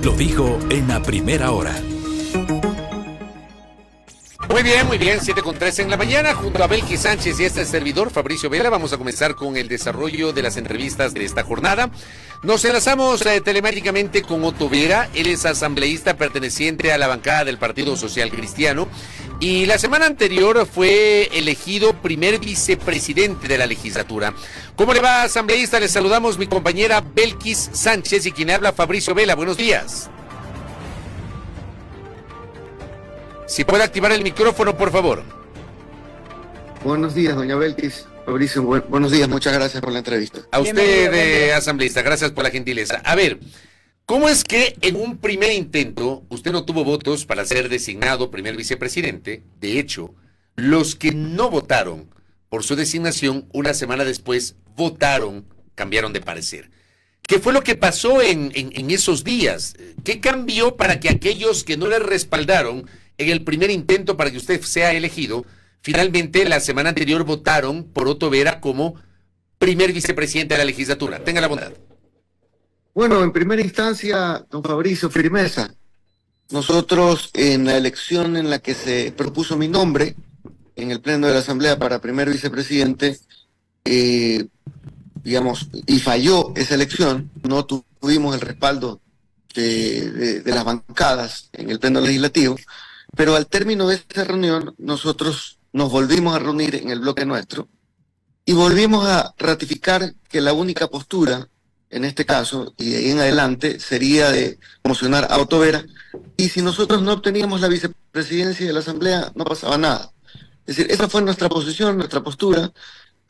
lo dijo en la primera hora. Muy bien, 7:13 en la mañana, junto a Belkis Sánchez y este servidor, Fabricio Vela, vamos a comenzar con el desarrollo de las entrevistas de esta jornada. Nos enlazamos telemáticamente con Otto Vera, él es asambleísta perteneciente a la bancada del Partido Social Cristiano, y la semana anterior fue elegido primer vicepresidente de la legislatura. ¿Cómo le va, asambleísta? Le saludamos mi compañera Belkis Sánchez y quien habla Fabricio Vela. Buenos días. Si puede activar el micrófono, por favor. Buenos días, doña Belkis. Fabricio, buenos días, muchas gracias por la entrevista. A usted, asambleísta, gracias por la gentileza. A ver, ¿cómo es que en un primer intento usted no tuvo votos para ser designado primer vicepresidente? De hecho, los que no votaron por su designación, una semana después votaron, cambiaron de parecer. ¿Qué fue lo que pasó en esos días? ¿Qué cambió para que aquellos que no le respaldaron en el primer intento para que usted sea elegido, finalmente la semana anterior votaron por Otto Vera como primer vicepresidente de la legislatura? Tenga la bondad. Bueno, en primera instancia, don Fabricio, firmeza. Nosotros en la elección en la que se propuso mi nombre, en el pleno de la Asamblea para primer vicepresidente, y falló esa elección, no tuvimos el respaldo de las bancadas en el pleno legislativo, pero al término de esta reunión nosotros nos volvimos a reunir en el bloque nuestro y volvimos a ratificar que la única postura, en este caso, y de ahí en adelante, sería de promocionar a Otto Vera, y si nosotros no obteníamos la vicepresidencia de la Asamblea, no pasaba nada. Es decir, esa fue nuestra posición, nuestra postura,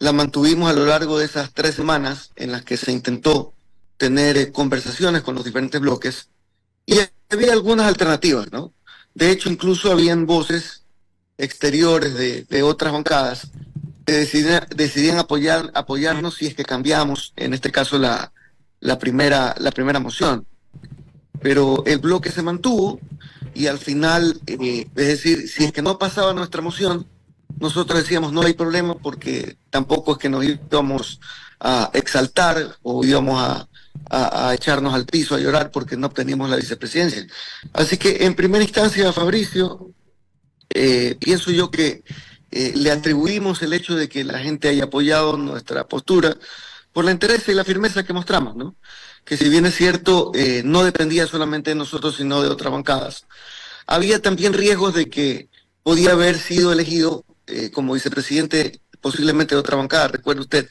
la mantuvimos a lo largo de esas 3 semanas en las que se intentó tener conversaciones con los diferentes bloques, y había algunas alternativas, ¿no? De hecho, incluso habían voces exteriores de otras bancadas que decidían apoyarnos si es que cambiamos, en este caso, la primera moción. Pero el bloque se mantuvo y al final, es decir, si es que no pasaba nuestra moción, nosotros decíamos no hay problema porque tampoco es que nos íbamos a exaltar o íbamos a echarnos al piso a llorar porque no obteníamos la vicepresidencia. Así que en primera instancia, Fabricio, pienso yo que le atribuimos el hecho de que la gente haya apoyado nuestra postura por la interés y la firmeza que mostramos, ¿no? Que si bien es cierto, no dependía solamente de nosotros, sino de otras bancadas. Había también riesgos de que podía haber sido elegido como vicepresidente posiblemente de otra bancada. Recuerde usted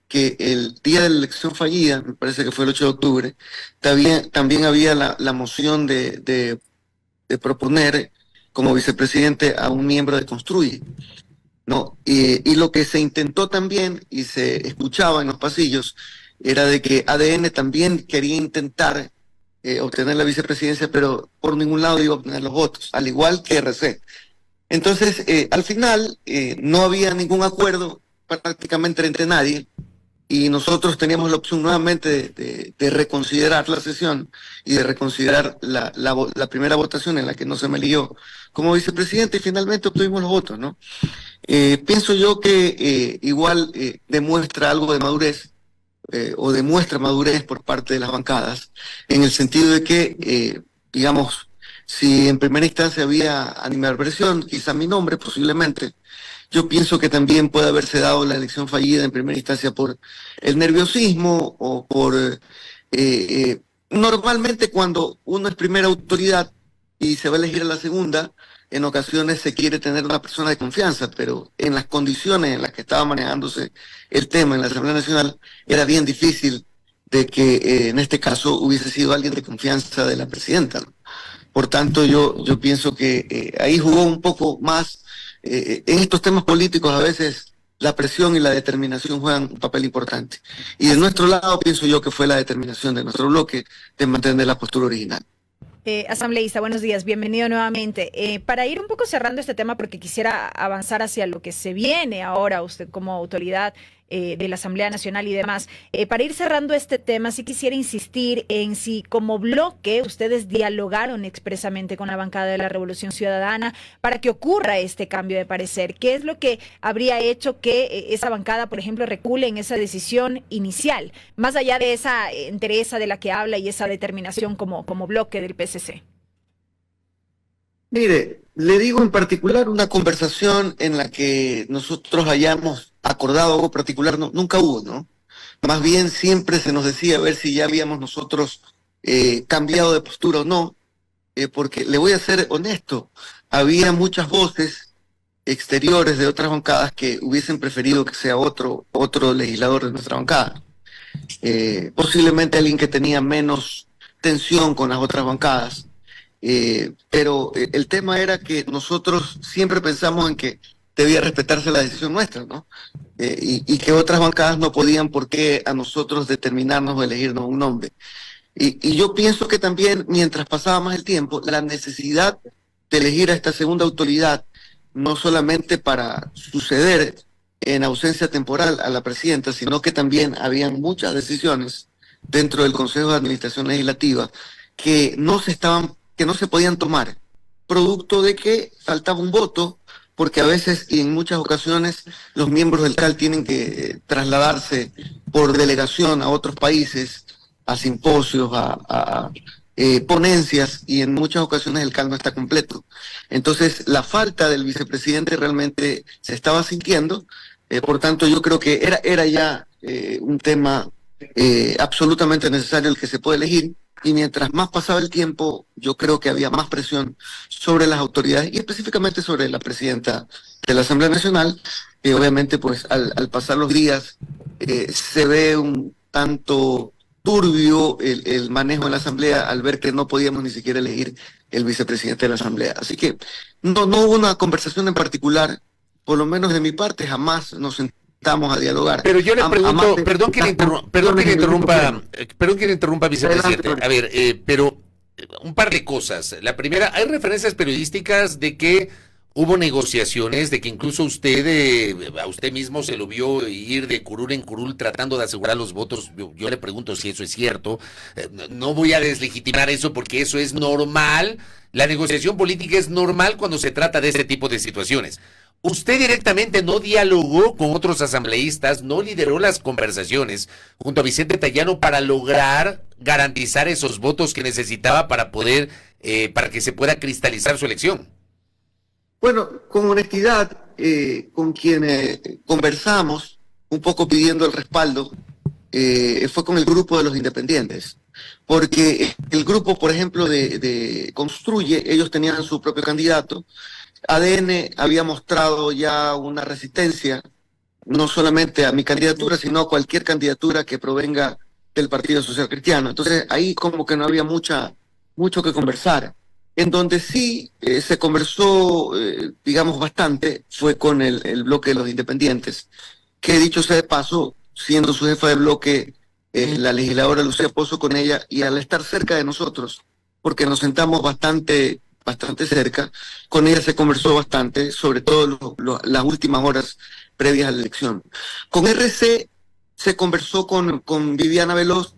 que el día de la elección fallida, me parece que fue el 8 de octubre, también había la moción de proponer como vicepresidente a un miembro de Construye, ¿no? Y lo que se intentó también, y se escuchaba en los pasillos, era de que ADN también quería intentar obtener la vicepresidencia, pero por ningún lado iba a obtener los votos, al igual que RC. Entonces, al final, no había ningún acuerdo prácticamente entre nadie, y nosotros teníamos la opción nuevamente de reconsiderar la sesión y de reconsiderar la primera votación en la que no se me eligió como vicepresidente, y finalmente obtuvimos los votos, ¿no? Pienso yo que igual demuestra algo de madurez, o demuestra madurez por parte de las bancadas, en el sentido de que, digamos, si en primera instancia había animadversión, quizá mi nombre, posiblemente, yo pienso que también puede haberse dado la elección fallida en primera instancia por el nerviosismo o por... normalmente cuando uno es primera autoridad y se va a elegir a la segunda, en ocasiones se quiere tener una persona de confianza, pero en las condiciones en las que estaba manejándose el tema en la Asamblea Nacional, era bien difícil de que en este caso hubiese sido alguien de confianza de la presidenta, ¿no? Por tanto, yo pienso que ahí jugó un poco más. En estos temas políticos a veces la presión y la determinación juegan un papel importante. Y de nuestro lado pienso yo que fue la determinación de nuestro bloque de mantener la postura original. Asambleísta, buenos días, bienvenido nuevamente. Para ir un poco cerrando este tema, porque quisiera avanzar hacia lo que se viene ahora usted como autoridad de la Asamblea Nacional y demás. Para ir cerrando este tema, sí quisiera insistir en si como bloque ustedes dialogaron expresamente con la bancada de la Revolución Ciudadana para que ocurra este cambio de parecer. ¿Qué es lo que habría hecho que esa bancada, por ejemplo, recule en esa decisión inicial, más allá de esa entereza de la que habla y esa determinación como bloque del PSC? Mire, le digo en particular una conversación en la que nosotros hayamos acordado algo particular, nunca hubo, ¿no? Más bien siempre se nos decía a ver si ya habíamos nosotros cambiado de postura o no, porque le voy a ser honesto, había muchas voces exteriores de otras bancadas que hubiesen preferido que sea otro legislador de nuestra bancada. Posiblemente alguien que tenía menos tensión con las otras bancadas. Pero el tema era que nosotros siempre pensamos en que debía respetarse la decisión nuestra, ¿no? Y que otras bancadas no podían por qué a nosotros determinarnos o elegirnos un nombre. Y yo pienso que también, mientras pasaba más el tiempo, la necesidad de elegir a esta segunda autoridad, no solamente para suceder en ausencia temporal a la presidenta, sino que también habían muchas decisiones dentro del Consejo de Administración Legislativa que no se podían tomar, producto de que faltaba un voto, porque a veces y en muchas ocasiones los miembros del CAL tienen que trasladarse por delegación a otros países, a simposios, a ponencias, y en muchas ocasiones el CAL no está completo. Entonces la falta del vicepresidente realmente se estaba sintiendo, por tanto yo creo que era ya un tema absolutamente necesario el que se puede elegir. Y mientras más pasaba el tiempo, yo creo que había más presión sobre las autoridades y específicamente sobre la presidenta de la Asamblea Nacional. Obviamente, pues al pasar los días se ve un tanto turbio el manejo de la Asamblea al ver que no podíamos ni siquiera elegir el vicepresidente de la Asamblea. Así que no hubo una conversación en particular, por lo menos de mi parte, jamás nos sentamos a dialogar. Pero yo le pregunto, perdón que le interrumpa, vicepresidente. A ver, pero un par de cosas. La primera, hay referencias periodísticas de que hubo negociaciones, de que incluso a usted mismo se lo vio ir de curul en curul tratando de asegurar los votos. Yo le pregunto si eso es cierto. No voy a deslegitimar eso porque eso es normal. La negociación política es normal cuando se trata de este tipo de situaciones. Usted directamente no dialogó con otros asambleístas, no lideró las conversaciones junto a Vicente Tallano para lograr garantizar esos votos que necesitaba para que se pueda cristalizar su elección. Bueno, con honestidad, con quien conversamos, un poco pidiendo el respaldo, fue con el grupo de los independientes. Porque el grupo, por ejemplo, de Construye, ellos tenían su propio candidato. ADN había mostrado ya una resistencia, no solamente a mi candidatura, sino a cualquier candidatura que provenga del Partido Social Cristiano. Entonces ahí como que no había mucho que conversar. En donde sí se conversó, digamos, bastante, fue con el bloque de los independientes, que dicho sea de paso, siendo su jefa de bloque, la legisladora Lucía Pozo con ella, y al estar cerca de nosotros, porque nos sentamos bastante cerca, con ella se conversó bastante, sobre todo las últimas horas previas a la elección. Con RC se conversó con Viviana Veloz,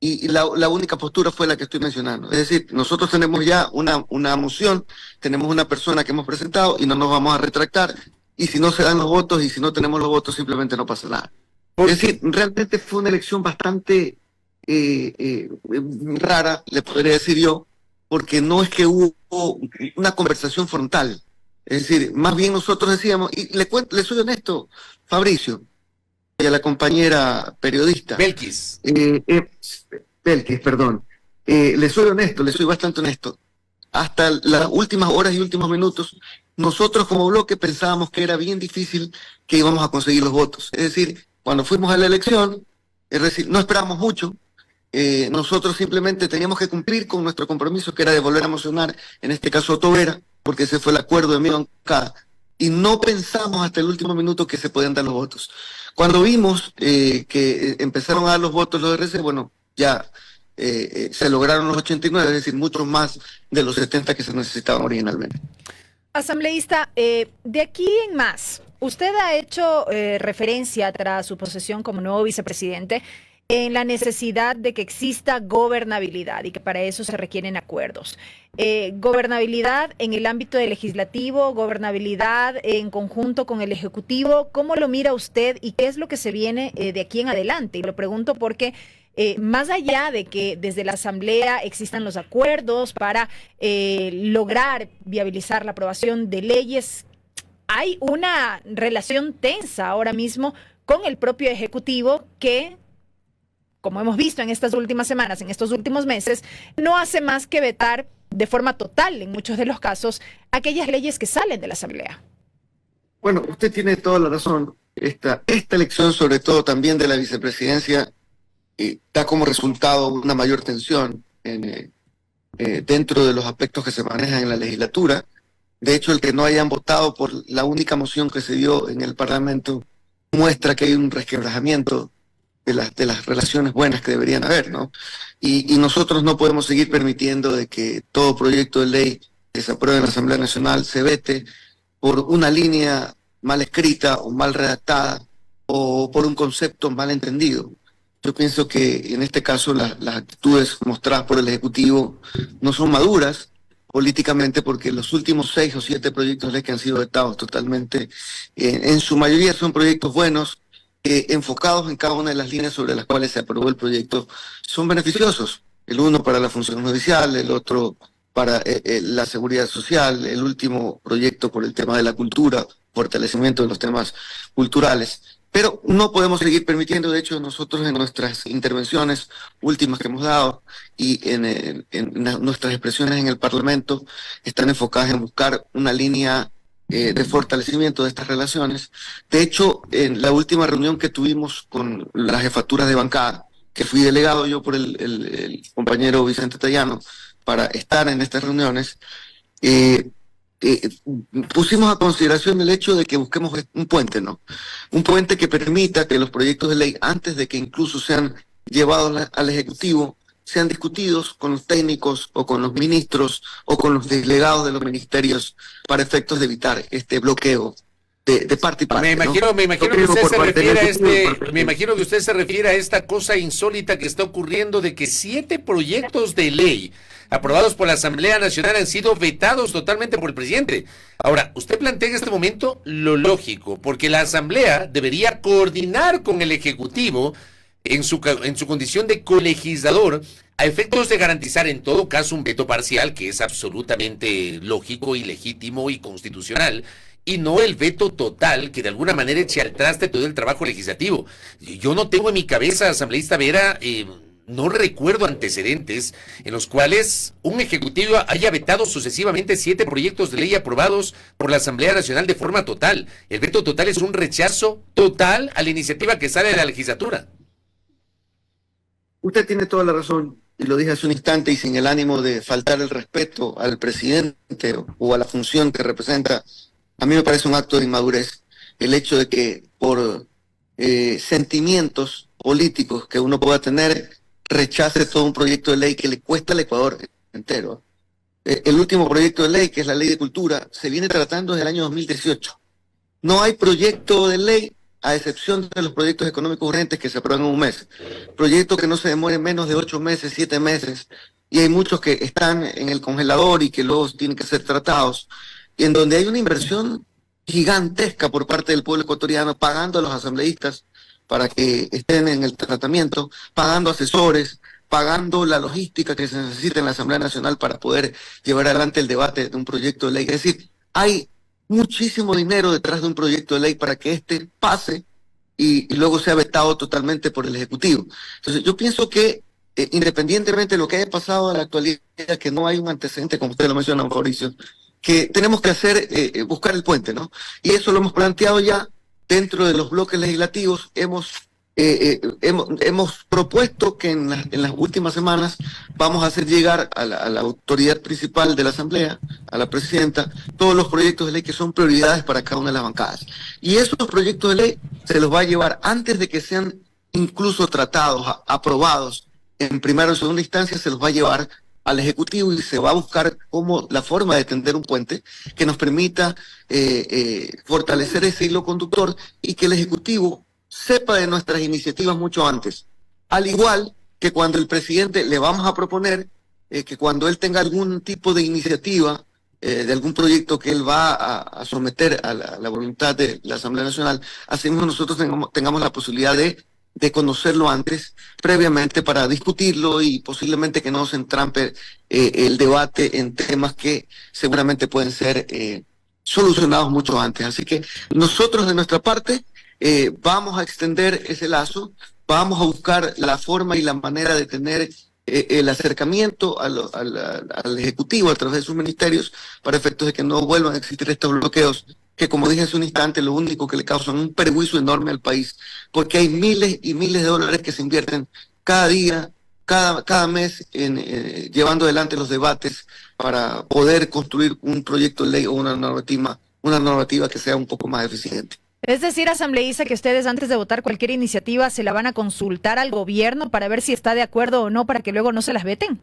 y la única postura fue la que estoy mencionando. Es decir, nosotros tenemos ya una moción, tenemos una persona que hemos presentado y no nos vamos a retractar, y si no se dan los votos y si no tenemos los votos simplemente no pasa nada. Es decir, realmente fue una elección bastante rara, le podría decir yo, porque no es que hubo una conversación frontal. Es decir, más bien nosotros decíamos, y le soy honesto, Fabricio, y a la compañera periodista. Belkis, perdón. Le soy honesto, le soy bastante honesto. Hasta las últimas horas y últimos minutos, nosotros como bloque pensábamos que era bien difícil que íbamos a conseguir los votos. Es decir, cuando fuimos a la elección, es decir, no esperábamos mucho. Nosotros simplemente teníamos que cumplir con nuestro compromiso, que era de volver a mocionar, en este caso a Tobera, porque ese fue el acuerdo de mi bancada, y no pensamos hasta el último minuto que se podían dar los votos. Cuando vimos que empezaron a dar los votos los RC, bueno, ya se lograron los 89, es decir, muchos más de los 70 que se necesitaban originalmente. Asambleísta, de aquí en más, usted ha hecho referencia tras su posesión como nuevo vicepresidente en la necesidad de que exista gobernabilidad y que para eso se requieren acuerdos. Gobernabilidad en el ámbito del legislativo, gobernabilidad en conjunto con el ejecutivo. ¿Cómo lo mira usted y qué es lo que se viene de aquí en adelante? Y lo pregunto porque más allá de que desde la Asamblea existan los acuerdos para lograr viabilizar la aprobación de leyes, hay una relación tensa ahora mismo con el propio Ejecutivo que, como hemos visto en estas últimas semanas, en estos últimos meses, no hace más que vetar de forma total, en muchos de los casos, aquellas leyes que salen de la Asamblea. Bueno, usted tiene toda la razón. Esta elección, sobre todo también de la vicepresidencia, da como resultado una mayor tensión dentro de los aspectos que se manejan en la legislatura. De hecho, el que no hayan votado por la única moción que se dio en el Parlamento muestra que hay un resquebrajamiento de las relaciones buenas que deberían haber, ¿no? Y nosotros no podemos seguir permitiendo de que todo proyecto de ley que se apruebe en la Asamblea Nacional se vete por una línea mal escrita o mal redactada o por un concepto mal entendido. Yo pienso que en este caso las actitudes mostradas por el Ejecutivo no son maduras políticamente, porque los últimos 6 o 7 proyectos de ley que han sido vetados totalmente, en su mayoría son proyectos buenos, enfocados en cada una de las líneas sobre las cuales se aprobó el proyecto, son beneficiosos. El uno para la función judicial, el otro para la seguridad social, el último proyecto por el tema de la cultura, fortalecimiento de los temas culturales. Pero no podemos seguir permitiendo. De hecho, nosotros en nuestras intervenciones últimas que hemos dado y en nuestras expresiones en el Parlamento están enfocadas en buscar una línea de fortalecimiento de estas relaciones. De hecho, en la última reunión que tuvimos con las jefaturas de bancada, que fui delegado yo por el compañero Vicente Tallano para estar en estas reuniones, pusimos a consideración el hecho de que busquemos un puente, ¿no? Un puente que permita que los proyectos de ley, antes de que incluso sean llevados al Ejecutivo, sean discutidos con los técnicos o con los ministros o con los delegados de los ministerios para efectos de evitar este bloqueo de parte y parte. Me imagino que usted se refiere a esta cosa insólita que está ocurriendo de que 7 proyectos de ley aprobados por la Asamblea Nacional han sido vetados totalmente por el presidente. Ahora, usted plantea en este momento lo lógico, porque la Asamblea debería coordinar con el Ejecutivo en su condición de colegislador a efectos de garantizar en todo caso un veto parcial, que es absolutamente lógico y legítimo y constitucional, y no el veto total que de alguna manera eche al traste todo el trabajo legislativo. Yo no tengo en mi cabeza, asambleísta Vera, no recuerdo antecedentes en los cuales un ejecutivo haya vetado sucesivamente 7 proyectos de ley aprobados por la Asamblea Nacional de forma total. El veto total es un rechazo total a la iniciativa que sale de la legislatura. Usted tiene toda la razón, y lo dije hace un instante, y sin el ánimo de faltar el respeto al presidente o a la función que representa. A mí me parece un acto de inmadurez el hecho de que por sentimientos políticos que uno pueda tener, rechace todo un proyecto de ley que le cuesta al Ecuador entero. El último proyecto de ley, que es la Ley de Cultura, se viene tratando desde el año 2018. No hay proyecto de ley, a excepción de los proyectos económicos urgentes que se aprueban en un mes. Proyectos que no se demoren menos de 8 meses, 7 meses, y hay muchos que están en el congelador y que luego tienen que ser tratados, y en donde hay una inversión gigantesca por parte del pueblo ecuatoriano, pagando a los asambleístas para que estén en el tratamiento, pagando asesores, pagando la logística que se necesita en la Asamblea Nacional para poder llevar adelante el debate de un proyecto de ley. Es decir, hay muchísimo dinero detrás de un proyecto de ley para que este pase y luego sea vetado totalmente por el Ejecutivo. Entonces, yo pienso que independientemente de lo que haya pasado en la actualidad, que no hay un antecedente, como usted lo menciona, Mauricio, que tenemos que hacer, buscar el puente, ¿no? Y eso lo hemos planteado ya dentro de los bloques legislativos. Hemos propuesto que en las últimas semanas vamos a hacer llegar a la autoridad principal de la Asamblea, a la presidenta, todos los proyectos de ley que son prioridades para cada una de las bancadas. Y esos proyectos de ley se los va a llevar antes de que sean incluso tratados, aprobados en primera o segunda instancia, se los va a llevar al Ejecutivo y se va a buscar la forma de tender un puente que nos permita fortalecer ese hilo conductor y que el Ejecutivo sepa de nuestras iniciativas mucho antes. Al igual que cuando el presidente le vamos a proponer que cuando él tenga algún tipo de iniciativa, de algún proyecto que él va a someter a la voluntad de la Asamblea Nacional, así mismo nosotros tengamos la posibilidad de conocerlo antes, previamente, para discutirlo y posiblemente que no se entrampe el debate en temas que seguramente pueden ser solucionados mucho antes. Así que nosotros de nuestra parte vamos a extender ese lazo, vamos a buscar la forma y la manera de tener el acercamiento al Ejecutivo a través de sus ministerios para efectos de que no vuelvan a existir estos bloqueos que, como dije hace un instante, lo único que le causan un perjuicio enorme al país, porque hay miles y miles de dólares que se invierten cada día, cada mes, llevando adelante los debates para poder construir un proyecto de ley o una normativa que sea un poco más eficiente. Es decir, asambleísta, que ustedes antes de votar cualquier iniciativa se la van a consultar al gobierno para ver si está de acuerdo o no, para que luego no se las veten.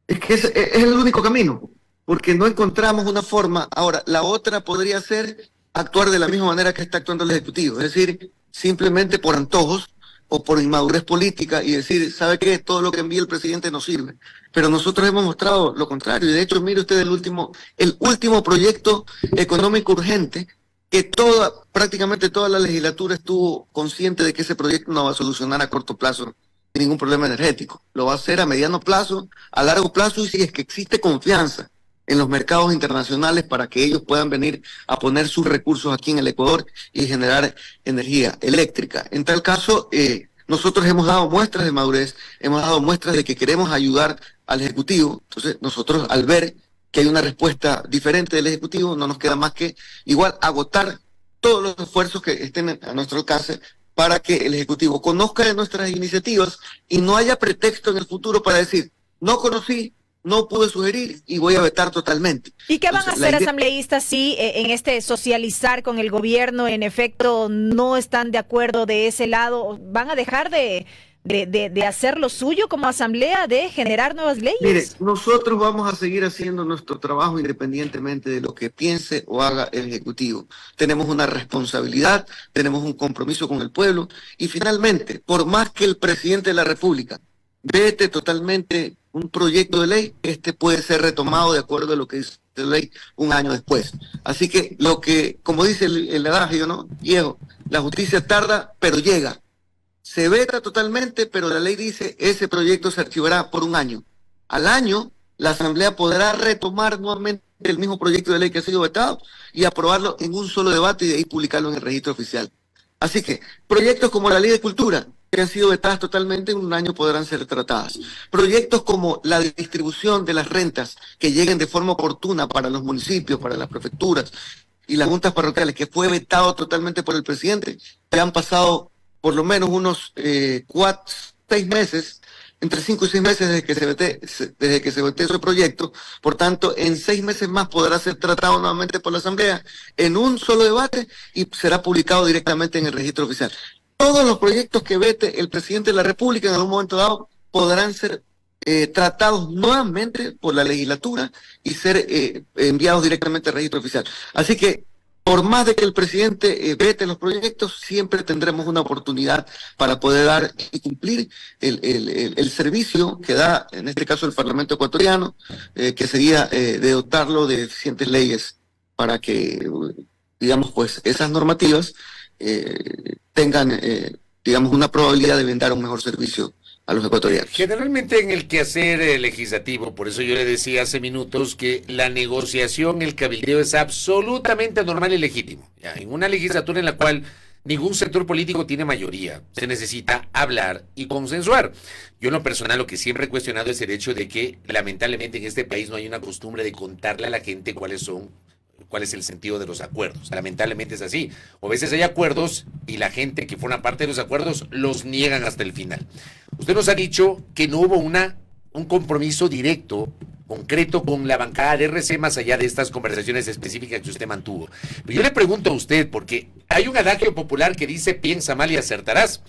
Es que es el único camino, porque no encontramos una forma. Ahora, la otra podría ser actuar de la misma manera que está actuando el Ejecutivo, es decir, simplemente por antojos o por inmadurez política y decir, ¿sabe qué? Todo lo que envía el presidente no sirve. Pero nosotros hemos mostrado lo contrario, y de hecho, mire usted el último proyecto económico urgente, que prácticamente toda la legislatura estuvo consciente de que ese proyecto no va a solucionar a corto plazo ningún problema energético. Lo va a hacer a mediano plazo, a largo plazo, y si es que existe confianza en los mercados internacionales para que ellos puedan venir a poner sus recursos aquí en el Ecuador y generar energía eléctrica. En tal caso, nosotros hemos dado muestras de madurez, hemos dado muestras de que queremos ayudar al Ejecutivo. Entonces, nosotros, al ver que hay una respuesta diferente del Ejecutivo, no nos queda más que igual agotar todos los esfuerzos que estén a nuestro alcance para que el Ejecutivo conozca de nuestras iniciativas y no haya pretexto en el futuro para decir, no conocí, no pude sugerir y voy a vetar totalmente. ¿Y qué van a hacer, asambleístas, si en este socializar con el gobierno, en efecto, no están de acuerdo de ese lado? ¿Van a dejar de hacer lo suyo como asamblea, de generar nuevas leyes? Mire, nosotros vamos a seguir haciendo nuestro trabajo independientemente de lo que piense o haga el Ejecutivo. Tenemos una responsabilidad, tenemos un compromiso con el pueblo y finalmente, por más que el presidente de la República vete totalmente un proyecto de ley, este puede ser retomado de acuerdo a lo que dice la ley un año después. Así que como dice el adagio, ¿no? Viejo, la justicia tarda, pero llega. Se veta totalmente, pero la ley dice ese proyecto se archivará por un año. Al año, la Asamblea podrá retomar nuevamente el mismo proyecto de ley que ha sido vetado y aprobarlo en un solo debate y de ahí publicarlo en el registro oficial. Así que proyectos como la Ley de Cultura, que han sido vetadas totalmente, en un año podrán ser tratadas. Proyectos como la distribución de las rentas que lleguen de forma oportuna para los municipios, para las prefecturas y las juntas parroquiales, que fue vetado totalmente por el presidente, que han pasado por lo menos unos 6 meses, entre 5 y 6 meses desde que se votó ese proyecto. Por tanto, en 6 meses más podrá ser tratado nuevamente por la Asamblea en un solo debate y será publicado directamente en el registro oficial. Todos los proyectos que vete el presidente de la República en algún momento dado podrán ser tratados nuevamente por la legislatura y ser enviados directamente al registro oficial. Así que, por más de que el presidente vete los proyectos, siempre tendremos una oportunidad para poder dar y cumplir el servicio que da, en este caso, el Parlamento ecuatoriano, que sería de dotarlo de eficientes leyes para que, digamos, pues, esas normativas tengan, digamos, una probabilidad de brindar un mejor servicio a los ecuatorianos. Generalmente en el quehacer legislativo, por eso yo le decía hace minutos que la negociación, el cabildeo es absolutamente normal y legítimo. Ya, en una legislatura en la cual ningún sector político tiene mayoría, se necesita hablar y consensuar. Yo en lo personal lo que siempre he cuestionado es el hecho de que lamentablemente en este país no hay una costumbre de contarle a la gente cuál es el sentido de los acuerdos. Lamentablemente es así. O a veces hay acuerdos y la gente que forma parte de los acuerdos los niegan hasta el final. Usted nos ha dicho que no hubo un compromiso directo, concreto con la bancada de RC más allá de estas conversaciones específicas que usted mantuvo. Pero yo le pregunto a usted, porque hay un adagio popular que dice piensa mal y acertarás.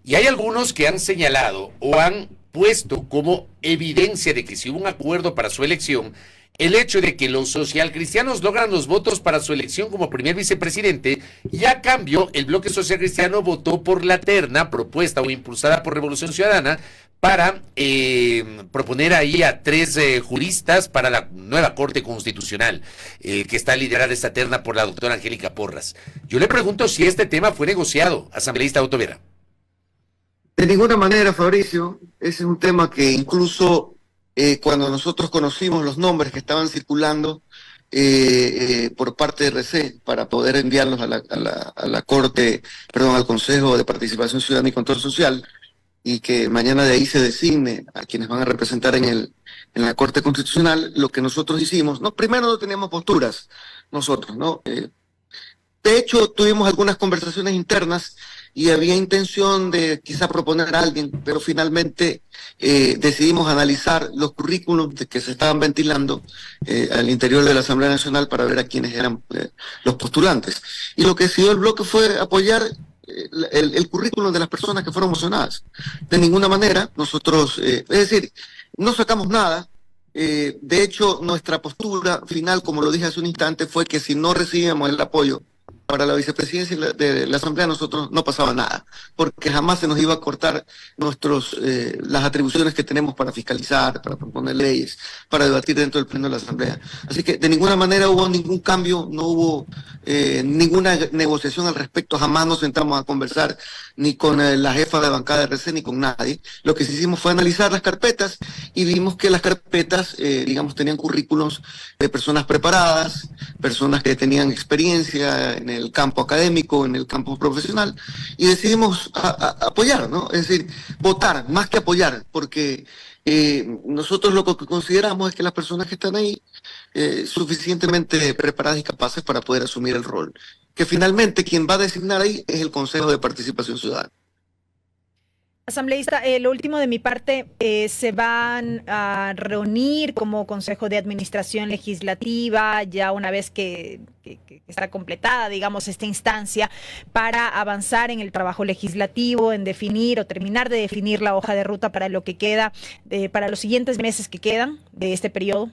Y hay algunos que han señalado o han puesto como evidencia de que si hubo un acuerdo para su elección, el hecho de que los socialcristianos logran los votos para su elección como primer vicepresidente, y a cambio el bloque socialcristiano votó por la terna propuesta o impulsada por Revolución Ciudadana para proponer ahí a 3 juristas para la nueva Corte Constitucional, que está liderada esta terna por la doctora Angélica Porras. Yo le pregunto si este tema fue negociado, asambleísta Otto Vera. De ninguna manera, Fabricio. Ese es un tema que incluso cuando nosotros conocimos los nombres que estaban circulando por parte de RC para poder enviarlos a la Corte, perdón, al Consejo de Participación Ciudadana y Control Social, y que mañana de ahí se designe a quienes van a representar en la Corte Constitucional, lo que nosotros hicimos, no, primero no teníamos posturas nosotros, ¿no? De hecho, tuvimos algunas conversaciones internas y había intención de quizá proponer a alguien, pero finalmente decidimos analizar los currículums que se estaban ventilando al interior de la Asamblea Nacional para ver a quiénes eran los postulantes. Y lo que decidió el bloque fue apoyar el currículum de las personas que fueron mocionadas. De ninguna manera, nosotros, es decir, no sacamos nada. De hecho, nuestra postura final, como lo dije hace un instante, fue que si no recibíamos el apoyo para la vicepresidencia de la Asamblea, nosotros no pasaba nada, porque jamás se nos iba a cortar las atribuciones que tenemos para fiscalizar, para proponer leyes, para debatir dentro del pleno de la Asamblea. Así que de ninguna manera hubo ningún cambio, no hubo ninguna negociación al respecto, jamás nos sentamos a conversar ni con la jefa de bancada de RC ni con nadie. Lo que sí hicimos fue analizar las carpetas y vimos que las carpetas, digamos, tenían currículums de personas preparadas, personas que tenían experiencia en el campo académico, en el campo profesional, y decidimos apoyar, ¿no? Es decir, votar más que apoyar, porque nosotros lo que consideramos es que las personas que están ahí suficientemente preparadas y capaces para poder asumir el rol, que finalmente quien va a designar ahí es el Consejo de Participación Ciudadana. Asambleísta, lo último de mi parte, se van a reunir como Consejo de Administración Legislativa ya una vez que estará completada, digamos, esta instancia para avanzar en el trabajo legislativo, en definir o terminar de definir la hoja de ruta para lo que queda, para los siguientes meses que quedan de este periodo.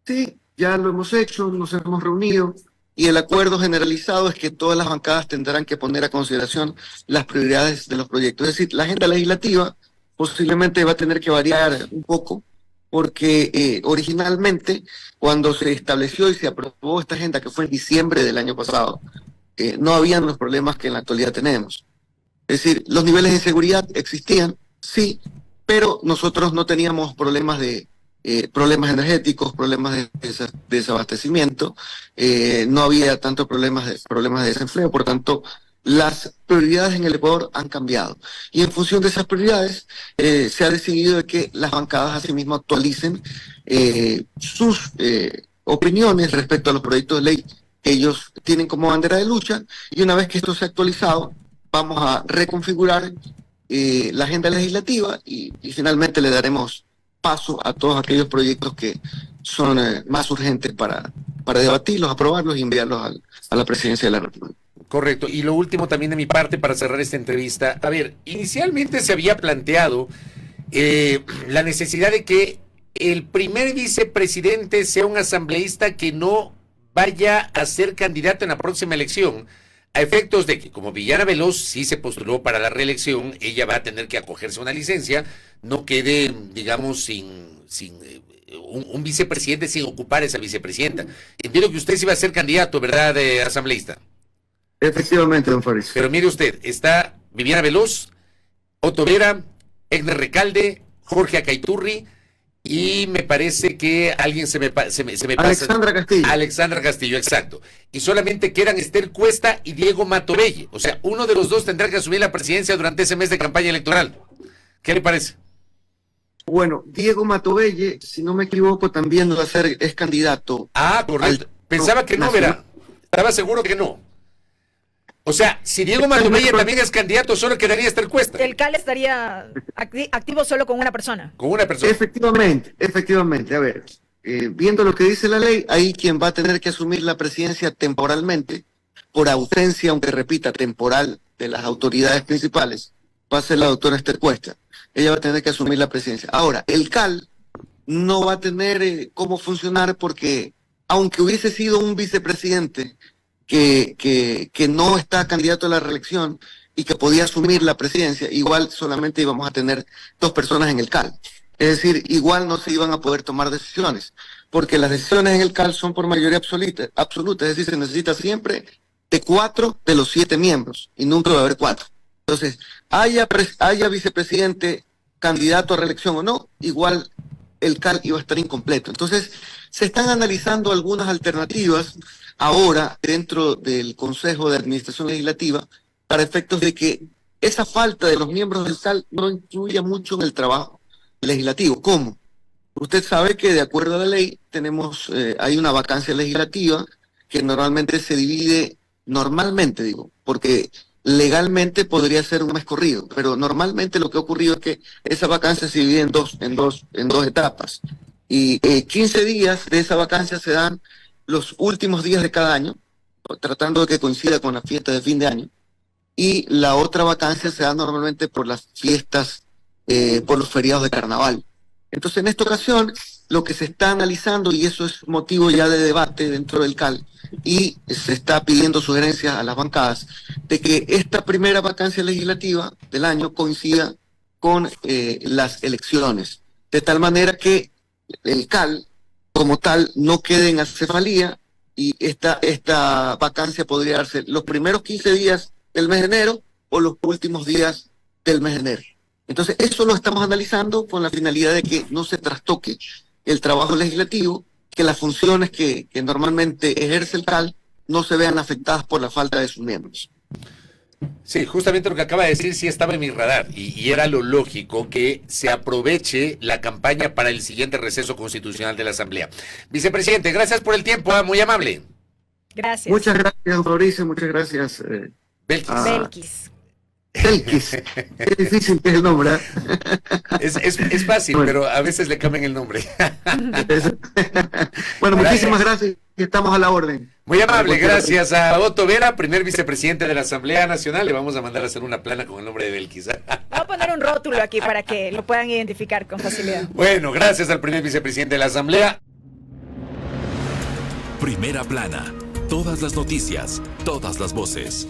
Sí, ya lo hemos hecho, nos hemos reunido. Y el acuerdo generalizado es que todas las bancadas tendrán que poner a consideración las prioridades de los proyectos. Es decir, la agenda legislativa posiblemente va a tener que variar un poco, porque originalmente, cuando se estableció y se aprobó esta agenda, que fue en diciembre del año pasado, no habían los problemas que en la actualidad tenemos. Es decir, los niveles de inseguridad existían, sí, pero nosotros no teníamos problemas problemas energéticos, problemas de desabastecimiento, no había tantos problemas de desempleo, por tanto, las prioridades en el Ecuador han cambiado. Y en función de esas prioridades, se ha decidido de que las bancadas asimismo actualicen sus opiniones respecto a los proyectos de ley que ellos tienen como bandera de lucha, y una vez que esto se ha actualizado, vamos a reconfigurar la agenda legislativa y finalmente le daremos paso a todos aquellos proyectos que son más urgentes para debatirlos, aprobarlos y enviarlos a la presidencia de la República. Correcto. Y lo último también de mi parte para cerrar esta entrevista. A ver, inicialmente se había planteado la necesidad de que el primer vicepresidente sea un asambleísta que no vaya a ser candidato en la próxima elección, a efectos de que, como Viviana Veloz sí se postuló para la reelección, ella va a tener que acogerse a una licencia, no quede, digamos, sin un vicepresidente sin ocupar esa vicepresidenta. Entiendo que usted sí va a ser candidato, ¿verdad, asambleísta? Efectivamente, don Fabricio. Pero mire usted, está Viviana Veloz, Otto Vera, Egner Recalde, Jorge Acaiturri, y me parece que alguien se me pasa. Alexandra Castillo. Alexandra Castillo, exacto. Y solamente quedan Esther Cuesta y Diego Matovelle. O sea, uno de los dos tendrá que asumir la presidencia durante ese mes de campaña electoral. ¿Qué le parece? Bueno, Diego Matovelle, si no me equivoco, también es candidato. Ah, correcto. Pensaba que no, verá. Estaba seguro que no. O sea, si Diego Matovelle también es candidato, solo quedaría Esther Cuesta. El CAL estaría activo solo con una persona. Con una persona. Efectivamente. A ver, viendo lo que dice la ley, ahí quien va a tener que asumir la presidencia temporalmente, por ausencia, aunque repita, temporal de las autoridades principales, va a ser la doctora Esther Cuesta. Ella va a tener que asumir la presidencia. Ahora, el CAL no va a tener cómo funcionar porque, aunque hubiese sido un vicepresidente que no está candidato a la reelección y que podía asumir la presidencia, igual solamente íbamos a tener 2 personas en el CAL. Es decir, igual no se iban a poder tomar decisiones, porque las decisiones en el CAL son por mayoría absoluta, es decir, se necesita siempre de 4 de los 7 miembros, y nunca va a haber 4. Entonces, haya vicepresidente candidato a reelección o no, igual el CAL iba a estar incompleto. Entonces, se están analizando algunas alternativas ahora dentro del Consejo de Administración Legislativa para efectos de que esa falta de los miembros del CAL no influya mucho en el trabajo legislativo. ¿Cómo? Usted sabe que de acuerdo a la ley hay una vacancia legislativa que normalmente se divide, porque legalmente podría ser un mes corrido, pero normalmente lo que ha ocurrido es que esa vacancia se divide en dos etapas. Y 15 días de esa vacancia se dan los últimos días de cada año, tratando de que coincida con la fiesta de fin de año, y la otra vacancia se da normalmente por las fiestas, por los feriados de carnaval. Entonces, en esta ocasión, lo que se está analizando, y eso es motivo ya de debate dentro del CAL, y se está pidiendo sugerencias a las bancadas, de que esta primera vacancia legislativa del año coincida con las elecciones, de tal manera que el CAL, como tal, no quede en acefalía, y esta vacancia podría darse los primeros 15 días del mes de enero o los últimos días del mes de enero. Entonces, eso lo estamos analizando con la finalidad de que no se trastoque el trabajo legislativo, que las funciones que normalmente ejerce el CAL no se vean afectadas por la falta de sus miembros. Sí, justamente lo que acaba de decir sí estaba en mi radar y era lo lógico que se aproveche la campaña para el siguiente receso constitucional de la Asamblea. Vicepresidente, gracias por el tiempo, muy amable. Gracias. Muchas gracias, Mauricio, muchas gracias. Belkis. Belkis, qué difícil que es el nombre. Es fácil, bueno, pero a veces le cambian el nombre. Bueno, muchísimas gracias y estamos a la orden. Muy amable, gracias a Otto Vera, primer vicepresidente de la Asamblea Nacional. Le vamos a mandar a hacer una plana con el nombre de Belkis. Voy a poner un rótulo aquí para que lo puedan identificar con facilidad. Bueno, gracias al primer vicepresidente de la Asamblea. Primera plana. Todas las noticias, todas las voces.